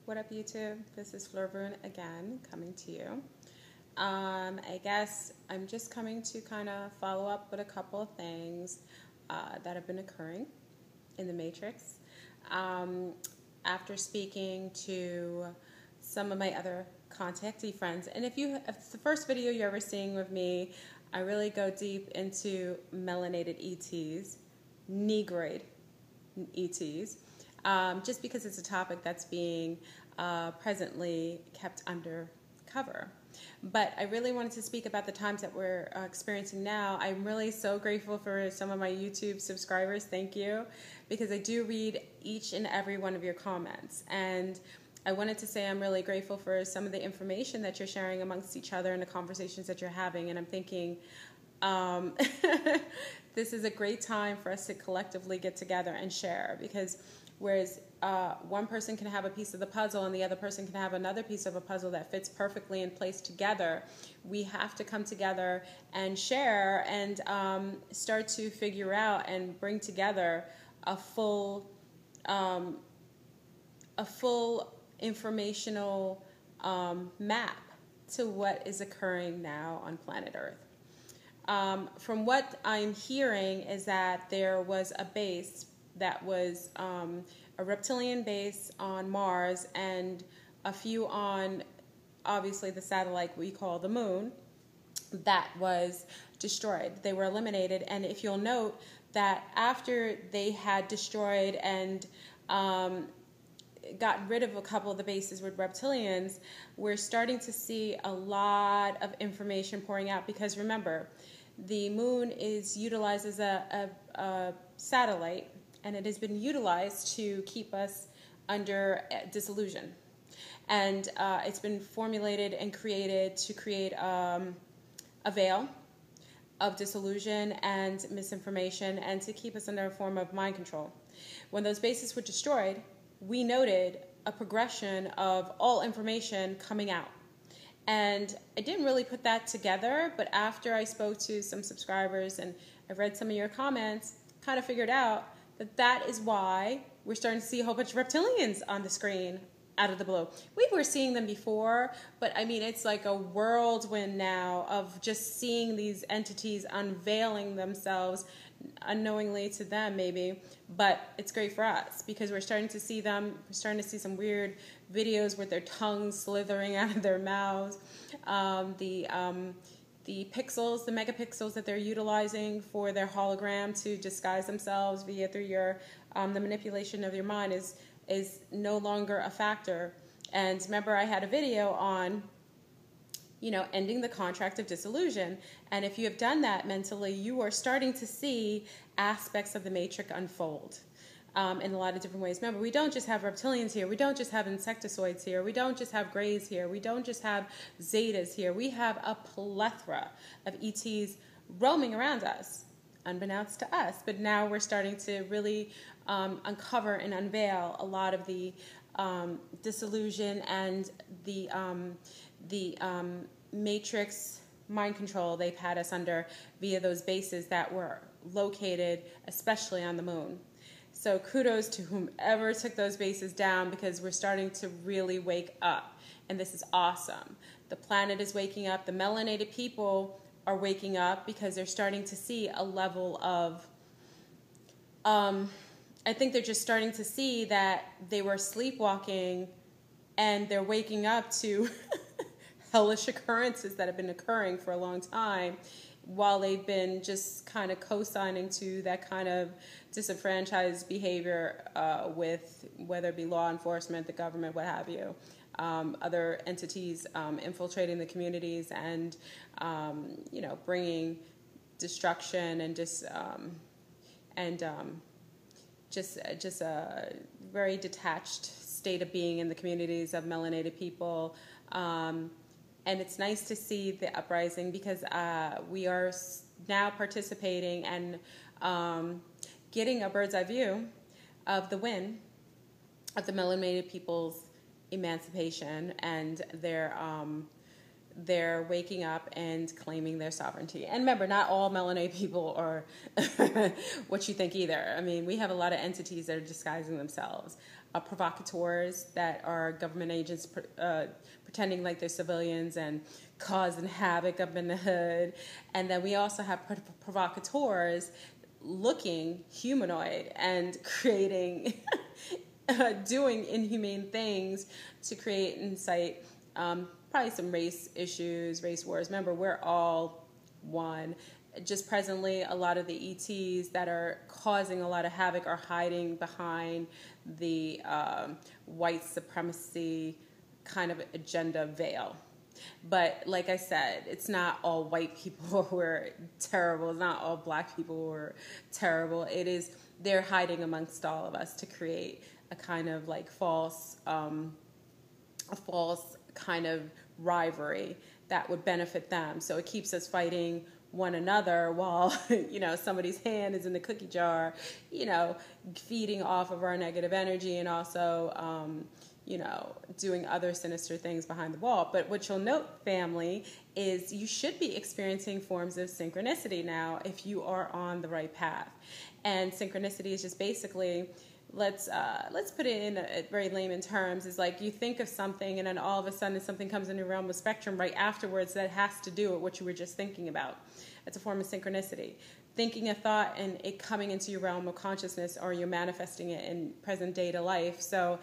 What up, YouTube? This is Florboon again, coming to you. I guess I'm just coming to kind of follow up with a couple of things that have been occurring in the Matrix. After speaking to some of my other contactee friends, and if it's the first video you're ever seeing with me, I really go deep into melanated ETs, Negroid ETs, just because it's a topic that's being presently kept under cover. But I really wanted to speak about the times that we're experiencing now. I'm really so grateful for some of my YouTube subscribers. Thank you, because I do read each and every one of your comments. And I wanted to say I'm really grateful for some of the information that you're sharing amongst each other and the conversations that you're having. And I'm thinking, this is a great time for us to collectively get together and share, because whereas one person can have a piece of the puzzle and the other person can have another piece of a puzzle that fits perfectly in place together, we have to come together and share and start to figure out and bring together a full informational map to what is occurring now on planet Earth. From what I'm hearing is that there was a base that was a reptilian base on Mars and a few on, obviously, the satellite we call the moon, that was destroyed. They were eliminated. And if you'll note that after they had destroyed and gotten rid of a couple of the bases with reptilians, we're starting to see a lot of information pouring out, because remember, the moon is utilized as a satellite, and it has been utilized to keep us under disillusion. And it's been formulated and created to create a veil of disillusion and misinformation, and to keep us under a form of mind control. When those bases were destroyed, we noted a progression of all information coming out. And I didn't really put that together, but after I spoke to some subscribers and I read some of your comments, kind of figured out that that is why we're starting to see a whole bunch of reptilians on the screen out of the blue. We were seeing them before, but I mean, it's like a whirlwind now of just seeing these entities unveiling themselves unknowingly to them, maybe, but it's great for us because we're starting to see them. We're starting to see some weird videos with their tongues slithering out of their mouths. The pixels, the megapixels that they're utilizing for their hologram to disguise themselves through your the manipulation of your mind is no longer a factor. And remember, I had a video on, ending the contract of disillusion. And if you have done that mentally, you are starting to see aspects of the matrix unfold in a lot of different ways. Remember, we don't just have reptilians here. We don't just have insectoids here. We don't just have grays here. We don't just have zetas here. We have a plethora of ETs roaming around us, unbeknownst to us. But now we're starting to really uncover and unveil a lot of the disillusion and the matrix mind control they've had us under via those bases that were located especially on the moon. So kudos to whomever took those bases down, because we're starting to really wake up, and this is awesome. The planet is waking up. The melanated people are waking up because they're starting to see a level of I think they're just starting to see that they were sleepwalking and they're waking up to hellish occurrences that have been occurring for a long time, while they've been just kind of co-signing to that kind of disenfranchised behavior with whether it be law enforcement, the government, what have you, other entities infiltrating the communities and, bringing destruction and just a very detached state of being in the communities of melanated people. And it's nice to see the uprising, because we are now participating and getting a bird's eye view of the win of the melanated people's emancipation and they're waking up and claiming their sovereignty. And remember, not all melanated people are what you think either. I mean, we have a lot of entities that are disguising themselves. Provocateurs that are government agents pretending like they're civilians and causing havoc up in the hood. And then we also have provocateurs looking humanoid and creating, doing inhumane things to create and incite probably some race issues, race wars. Remember, we're all one. Just presently, a lot of the ETs that are causing a lot of havoc are hiding behind the white supremacy kind of agenda veil. But like I said, it's not all white people who are terrible. It's not all black people who are terrible. It is, they're hiding amongst all of us to create a kind of like false kind of rivalry that would benefit them. So it keeps us fighting one another while, somebody's hand is in the cookie jar, feeding off of our negative energy and also, doing other sinister things behind the wall. But what you'll note, family, is you should be experiencing forms of synchronicity now if you are on the right path. And synchronicity is just basically, let's put it in a very layman terms, is like you think of something and then all of a sudden something comes in your realm of spectrum right afterwards that has to do with what you were just thinking about. It's a form of synchronicity. Thinking a thought and it coming into your realm of consciousness, or you're manifesting it in present day to life. So